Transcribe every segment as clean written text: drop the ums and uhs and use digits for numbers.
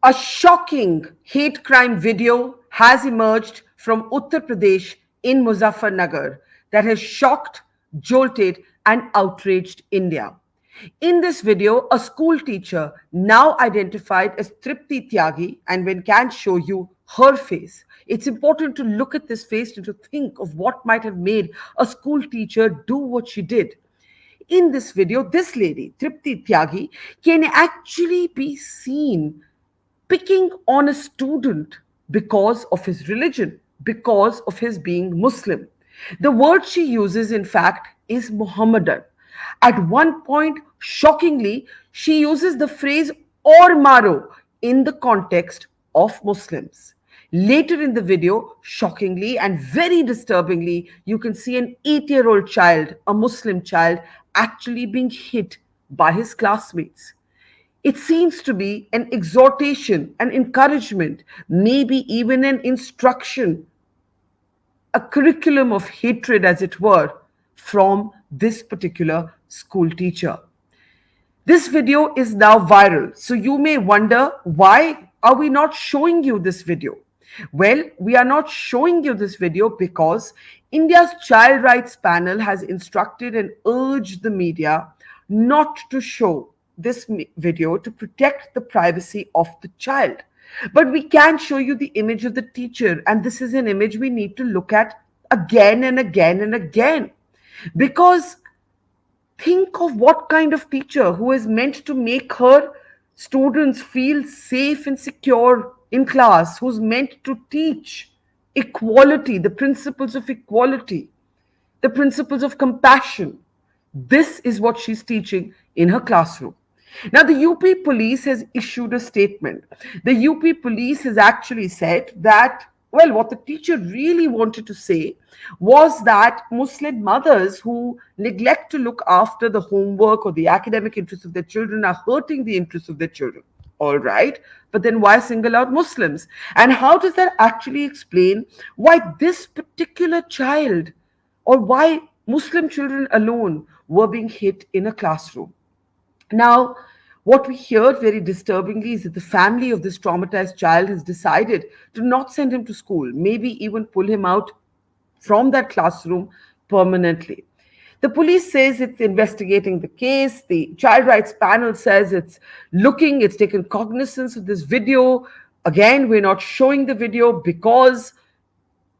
A shocking hate crime video has emerged from Uttar Pradesh in Muzaffarnagar that has shocked, jolted, and outraged India. In this video, a school teacher, now identified as Tripti Tyagi, and when can show you her face. It's important to look at this face and to think of what might have made a school teacher do what she did. In this video, this lady, Tripti Tyagi, can actually be seen picking on a student because of his religion, because of his being Muslim. The word she uses, in fact, is Mohammadan. At one point, shockingly, she uses the phrase or maro in the context of Muslims. Later in the video, shockingly and very disturbingly, you can see an 8-year-old child, a Muslim child, actually being hit by his classmates. It seems to be an exhortation, an encouragement, maybe even an instruction, a curriculum of hatred, as it were, from this particular school teacher. This video is now viral. So you may wonder, why are we not showing you this video? Well, we are not showing you this video because India's child rights panel has instructed and urged the media not to show this video to protect the privacy of the child. But we can show you the image of the teacher, and this is an image we need to look at again and again and again. Because think of what kind of teacher who is meant to make her students feel safe and secure in class, who's meant to teach equality, the principles of equality, the principles of compassion. This is what she's teaching in her classroom. Now, the UP police has issued a statement. The UP police has actually said that, well, what the teacher really wanted to say was that Muslim mothers who neglect to look after the homework or the academic interests of their children are hurting the interests of their children. All right, but then why single out Muslims? And how does that actually explain why this particular child, or why Muslim children alone, were being hit in a classroom? Now, what we heard very disturbingly is that the family of this traumatized child has decided to not send him to school, maybe even pull him out from that classroom permanently. The police says it's investigating the case. The child rights panel says it's taken cognizance of this video. Again, we're not showing the video because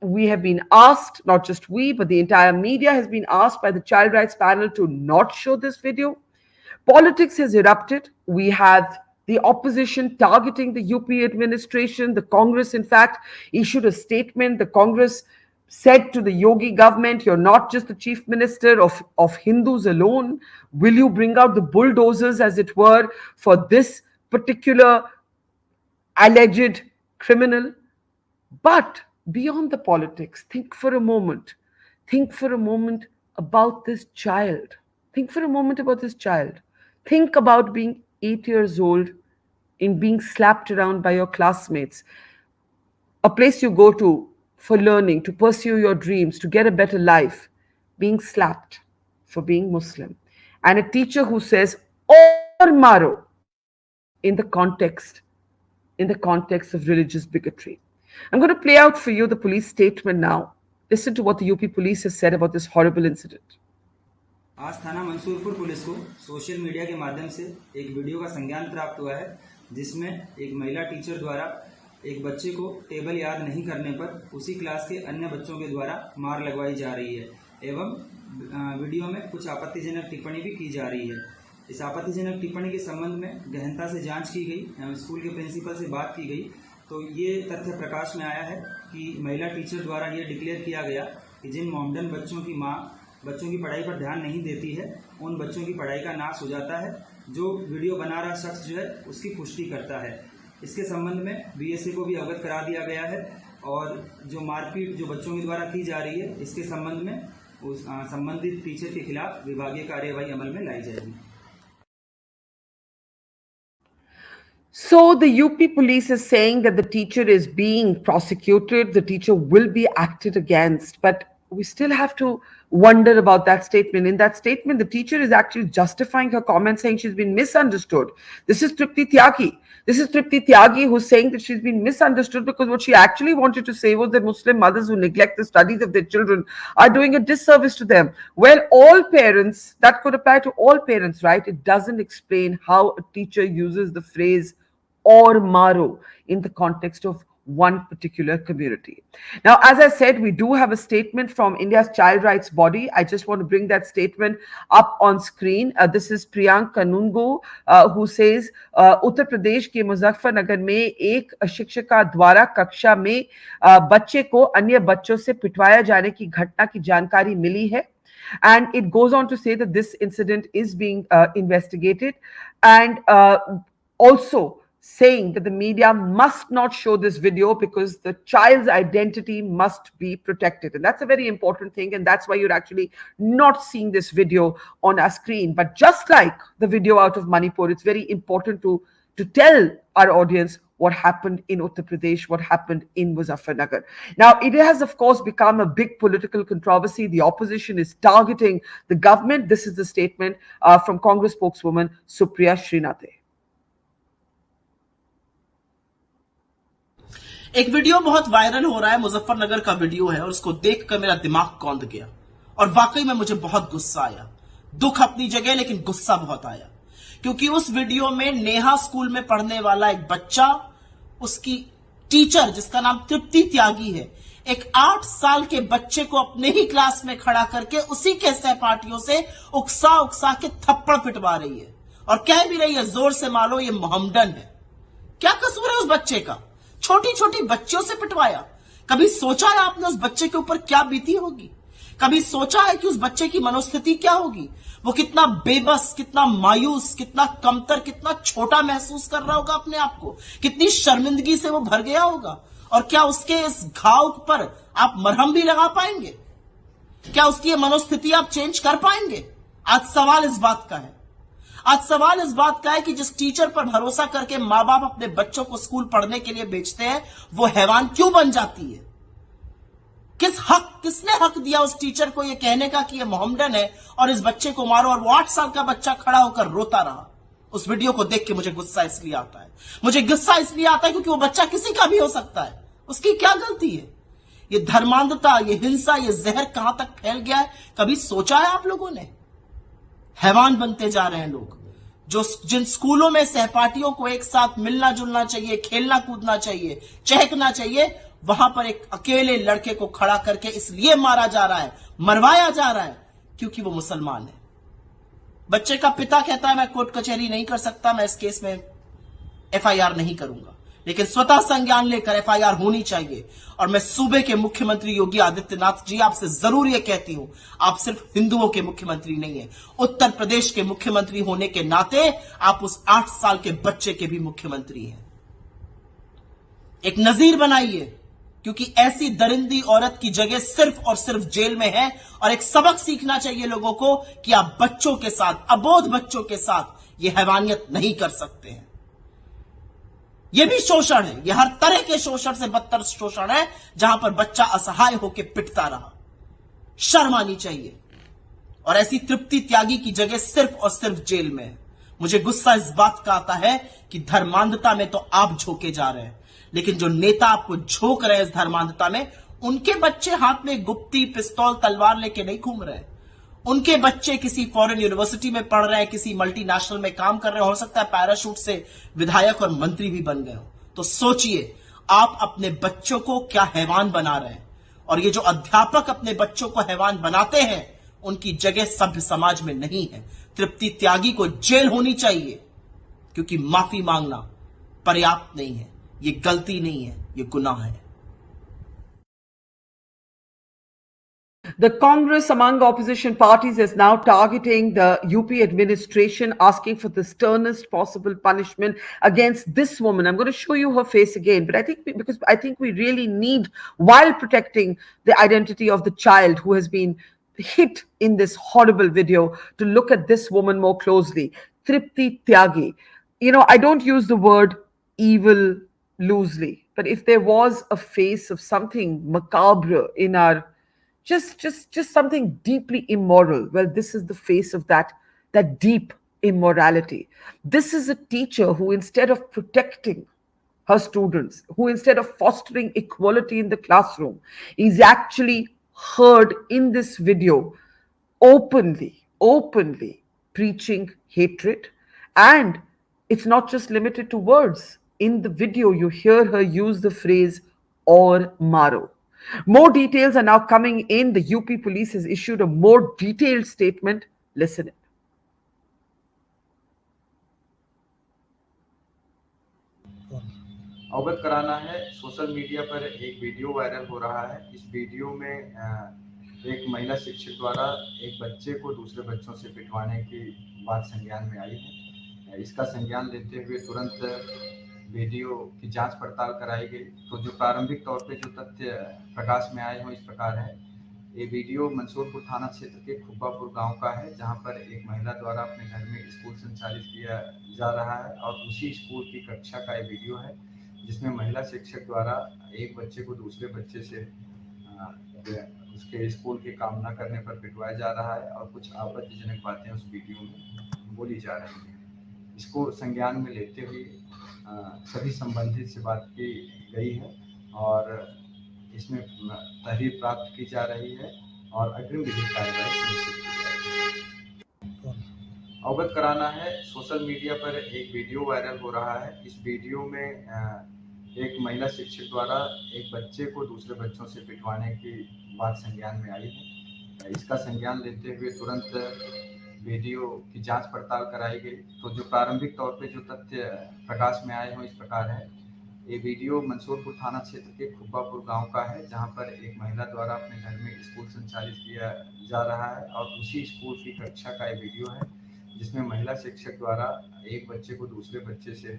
we have been asked, not just we, but the entire media has been asked by the child rights panel to not show this video. Politics has erupted. We have the opposition targeting the UP administration. The Congress, in fact, issued a statement. The Congress said to the Yogi government, you're not just the chief minister of Hindus alone. Will you bring out the bulldozers, as it were, for this particular alleged criminal? But beyond the politics, think for a moment. Think for a moment about this child. Think for a moment about this child. Think about being 8 years old and being slapped around by your classmates, a place you go to for learning, to pursue your dreams, to get a better life, being slapped for being Muslim. And a teacher who says, or maro, in the context of religious bigotry. I'm going to play out for you the police statement now. Listen to what the UP police has said about this horrible incident. आज थाना Mansurpur police को social media के माध्यम से एक video का संज्ञान प्राप्त हुआ है जिसमें एक महिला टीचर द्वारा एक बच्चे को टेबल याद नहीं करने पर उसी क्लास के अन्य बच्चों के द्वारा मार लगवाई जा रही है एवं वीडियो में कुछ आपत्तिजनक टिप्पणी भी की जा रही है। इस आपत्तिजनक टिप्पणी के संबंध में गहनता से जांच की गई, स्कूल के प्रिंसिपल से बात की गई तो ये तथ्य प्रकाश में आया है कि महिला टीचर द्वारा ये डिक्लेयर किया गया कि जिन मोमडन बच्चों की माँ बच्चों की पढ़ाई पर ध्यान नहीं देती है उन बच्चों की पढ़ाई का नाश हो जाता है। जो वीडियो बना रहा शख्स जो है उसकी पुष्टि करता है। इसके संबंध में बीएसए को भी अवगत करा दिया गया है और जो मारपीट जो बच्चों के द्वारा की जा रही है इसके संबंध में उस संबंधित टीचर के खिलाफ विभागीय कार्यवाही अमल में लाई जाएगी। So the UP police is saying that the teacher is being prosecuted, the teacher will be acted against, but we still have to wonder about that statement. In that statement, the teacher is actually justifying her comment, saying she's been misunderstood. This is Tripti Tyagi. This is Tripti Tyagi who's saying that she's been misunderstood because what she actually wanted to say was that Muslim mothers who neglect the studies of their children are doing a disservice to them. Well, all parents, that could apply to all parents, right? It doesn't explain how a teacher uses the phrase or maro in the context of one particular community. Now, as I said, we do have a statement from India's child rights body. I just want to bring that statement up on screen. This is Priyank Kanungo, who says, Uttar Pradesh के मुजफ्फरनगर में एक शिक्षिका द्वारा कक्षा में बच्चे को अन्य बच्चों से पिटवाया जाने की घटना की जानकारी मिली है. And it goes on to say that this incident is being investigated, and also saying that the media must not show this video because the child's identity must be protected. And that's a very important thing. And that's why you're actually not seeing this video on our screen. But just like the video out of Manipur, it's very important to tell our audience what happened in Uttar Pradesh, what happened in Muzaffarnagar. Now, it has, of course, become a big political controversy. The opposition is targeting the government. This is the statement from Congress spokeswoman Supriya Srinath. एक video बहुत viral हो रहा है, मुजफ्फरनगर का video है और उसको देखकर मेरा दिमाग कौंध गया और वाकई में मुझे बहुत गुस्सा आया. दुख अपनी जगह लेकिन गुस्सा बहुत आया क्योंकि उस वीडियो में नेहा स्कूल में पढ़ने वाला एक बच्चा, उसकी टीचर जिसका नाम तृप्ति त्यागी है, एक 8 साल के बच्चे को अपने ही क्लास में खड़ा करके उसी के सहपाठियों से उकसा उकसा के थप्पड़ पिटवा रही है और कह भी रही है जोर से मारो ये मोहम्मदन है. क्या कसूर है उस बच्चे का? छोटी छोटी बच्चियों से पिटवाया. कभी सोचा है आपने उस बच्चे के ऊपर क्या बीती होगी? कभी सोचा है कि उस बच्चे की मनोस्थिति क्या होगी? वो कितना बेबस, कितना मायूस, कितना कमतर, कितना छोटा महसूस कर रहा होगा अपने आप को, कितनी शर्मिंदगी से वो भर गया होगा. और क्या उसके इस घाव पर आप मरहम भी लगा पाएंगे? क्या उसकी मनोस्थिति आप चेंज कर पाएंगे? आज सवाल इस बात का है. आज सवाल इस बात का है कि जिस टीचर पर भरोसा करके मां बाप अपने बच्चों को स्कूल पढ़ने के लिए भेजते हैं, वो हैवान क्यों बन जाती है? किसने हक दिया उस टीचर को यह कहने का कि यह मोहम्मदन है और इस बच्चे को मारो? और वो 8 साल का बच्चा खड़ा होकर रोता रहा. उस वीडियो को देख के मुझे गुस्सा इसलिए आता है. मुझे गुस्सा इसलिए आता है क्योंकि वो बच्चा किसी का भी हो सकता है. उसकी क्या गलती है? ये धर्मांधता, ये हिंसा, ये जहर कहां तक फैल गया है, कभी सोचा है आप लोगों ने? हैवान बनते जा रहे हैं लोग. जिन स्कूलों में सहपाठियों को एक साथ मिलना जुलना चाहिए, खेलना कूदना चाहिए, चहकना चाहिए, वहां पर एक अकेले लड़के को खड़ा करके इसलिए मारा जा रहा है, मरवाया जा रहा है क्योंकि वो मुसलमान है. बच्चे का पिता कहता है मैं कोर्ट कचहरी नहीं कर सकता, मैं इस केस में एफआईआर नहीं करूंगा, लेकिन स्वतः संज्ञान लेकर एफआईआर होनी चाहिए. और मैं सूबे के मुख्यमंत्री योगी आदित्यनाथ जी आपसे जरूर यह कहती हूं, आप सिर्फ हिंदुओं के मुख्यमंत्री नहीं है, उत्तर प्रदेश के मुख्यमंत्री होने के नाते आप उस 8 साल के बच्चे के भी मुख्यमंत्री हैं. एक नजीर बनाइए क्योंकि ऐसी दरिंदी औरत की जगह सिर्फ और सिर्फ जेल में है. और एक सबक सीखना चाहिए लोगों को कि आप बच्चों के साथ, अबोध बच्चों के साथ यह हैवानियत नहीं कर सकते हैं. यह भी शोषण है. यह हर तरह के शोषण से बदतर शोषण है जहां पर बच्चा असहाय होकर पिटता रहा. शर्म आनी चाहिए. और ऐसी तृप्ति त्यागी की जगह सिर्फ और सिर्फ जेल में है. मुझे गुस्सा इस बात का आता है कि धर्मांधता में तो आप झोंके जा रहे हैं, लेकिन जो नेता आपको झोंक रहे हैं इस धर्मांधता में, उनके बच्चे हाथ में गुप्ती, पिस्तौल, तलवार लेके नहीं घूम रहे. उनके बच्चे किसी फॉरेन यूनिवर्सिटी में पढ़ रहे हैं, किसी मल्टीनेशनल में काम कर रहे हो सकता है पैराशूट से विधायक और मंत्री भी बन गए हो. तो सोचिए आप अपने बच्चों को क्या हैवान बना रहे हैं. और ये जो अध्यापक अपने बच्चों को हैवान बनाते हैं, उनकी जगह सभ्य समाज में नहीं है. तृप्ति त्यागी को जेल होनी चाहिए क्योंकि माफी मांगना पर्याप्त नहीं है. ये गलती नहीं है, ये गुनाह है. The Congress among opposition parties is now targeting the UP administration, asking for the sternest possible punishment against this woman. I'm going to show you her face again, but because I think we really need, while protecting the identity of the child who has been hit in this horrible video, to look at this woman more closely. Tripti Tyagi. You know, I don't use the word evil loosely, but if there was a face of something macabre in our just something deeply immoral. Well, this is the face of that deep immorality. This is a teacher who, instead of protecting her students, who, instead of fostering equality in the classroom, is actually heard in this video openly preaching hatred. And it's not just limited to words. In the video, you hear her use the phrase or maro. More details are now coming in. The UP police has issued a more detailed statement. Listen in. अवगत कराना है। Social media पर एक video viral हो रहा है। इस video में एक महिला शिक्षक द्वारा एक बच्चे को दूसरे बच्चों से पिटवाने की बात संज्ञान में आई है। इसका संज्ञान लेते हुए तुरंत वीडियो की जांच पड़ताल कराई गई। तो जो प्रारंभिक तौर पे जो तथ्य प्रकाश में आए हों इस प्रकार है। ये वीडियो मंसूरपुर थाना क्षेत्र के खुब्बापुर गांव का है, जहां पर एक महिला द्वारा अपने घर में स्कूल संचालित किया जा रहा है और उसी स्कूल की कक्षा का ये वीडियो है, जिसमें महिला शिक्षक द्वारा एक बच्चे को दूसरे बच्चे से उसके स्कूल के काम न करने पर पिटवाया जा रहा है और कुछ आपत्तिजनक बातें उस वीडियो में बोली जा रही हैं। इसको संज्ञान में लेते हुए सभी संबंधित से बात की गई है और इसमें तहरीर प्राप्त की जा रही है और अग्रिम विधिक कार्रवाई सुनिश्चित की जाएगी। अवगत कराना है, सोशल मीडिया पर एक वीडियो वायरल हो रहा है। इस वीडियो में एक महिला शिक्षक द्वारा एक बच्चे को दूसरे बच्चों से पिटवाने की बात संज्ञान में आई है। इसका संज्ञान लेते हुए तुरंत वीडियो की जांच पड़ताल कराई गई। तो जो प्रारंभिक तौर पे जो तथ्य प्रकाश में आए हों इस प्रकार है। ये वीडियो मंसूरपुर थाना क्षेत्र के खुब्बापुर गांव का है, जहां पर एक महिला द्वारा अपने घर में स्कूल संचालित किया जा रहा है और उसी स्कूल की कक्षा का ये वीडियो है, जिसमें महिला शिक्षक द्वारा एक बच्चे को दूसरे बच्चे से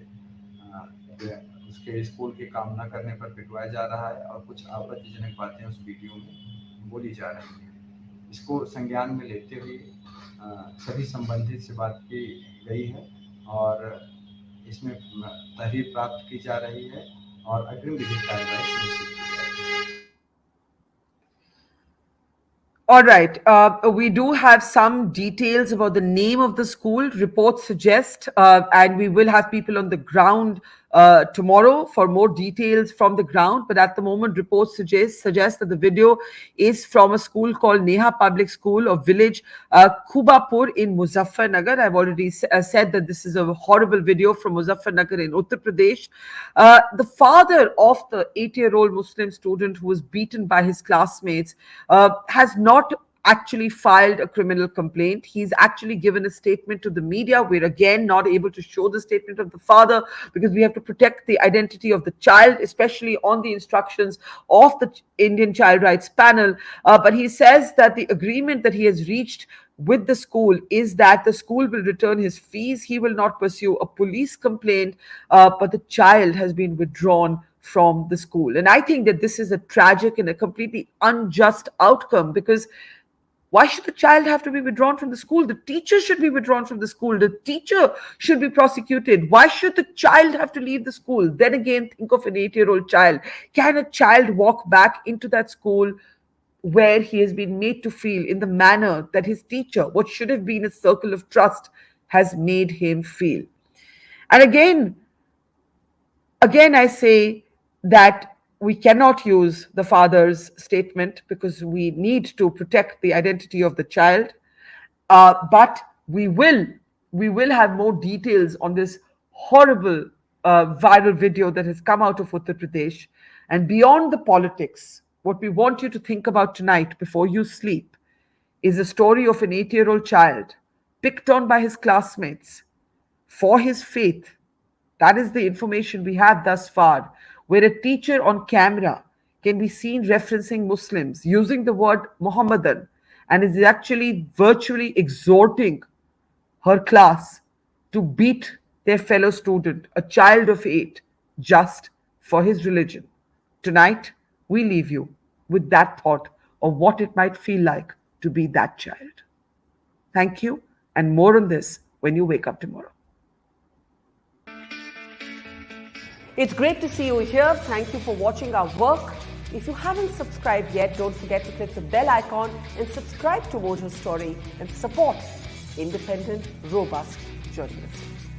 उसके स्कूल के काम न करने पर पिटवाया जा रहा है और कुछ आपत्तिजनक बातें उस वीडियो में बोली जा रही हैं। इसको संज्ञान में लेते हुए सभी संबंधित से बात की गई है और इसमें तहरीर प्राप्त की जा रही है और अग्रिम विधिक कार्रवाई सुनिश्चित की जाएगी। All right. We do have some details about the name of the school. Reports suggest, and we will have people on the ground tomorrow for more details from the ground. But at the moment, reports suggest that the video is from a school called Neha Public School of village Khubapur in Muzaffarnagar. I've already said that this is a horrible video from Muzaffarnagar in Uttar Pradesh. The father of the 8-year-old Muslim student who was beaten by his classmates has not actually filed a criminal complaint. He's actually given a statement to the media. We're again not able to show the statement of the father because we have to protect the identity of the child, especially on the instructions of the Indian Child Rights Panel. But he says that the agreement that he has reached with the school is that the school will return his fees. He will not pursue a police complaint, but the child has been withdrawn from the school. And I think that this is a tragic and a completely unjust outcome, because why should the child have to be withdrawn from the school? The teacher should be withdrawn from the school. The teacher should be prosecuted. Why should the child have to leave the school? Then again, think of an 8-year-old child. Can a child walk back into that school where he has been made to feel in the manner that his teacher, what should have been a circle of trust, has made him feel? And again, I say that we cannot use the father's statement because we need to protect the identity of the child. But we will have more details on this horrible viral video that has come out of Uttar Pradesh. And beyond the politics, what we want you to think about tonight before you sleep is a story of an 8-year-old child picked on by his classmates for his faith. That is the information we have thus far, where a teacher on camera can be seen referencing Muslims, using the word Mohammadan, and is actually virtually exhorting her class to beat their fellow student, a child of 8, just for his religion. Tonight, we leave you with that thought of what it might feel like to be that child. Thank you, and more on this when you wake up tomorrow. It's great to see you here. Thank you for watching our work. If you haven't subscribed yet, don't forget to click the bell icon and subscribe to Mojo Story and support independent, robust journalism.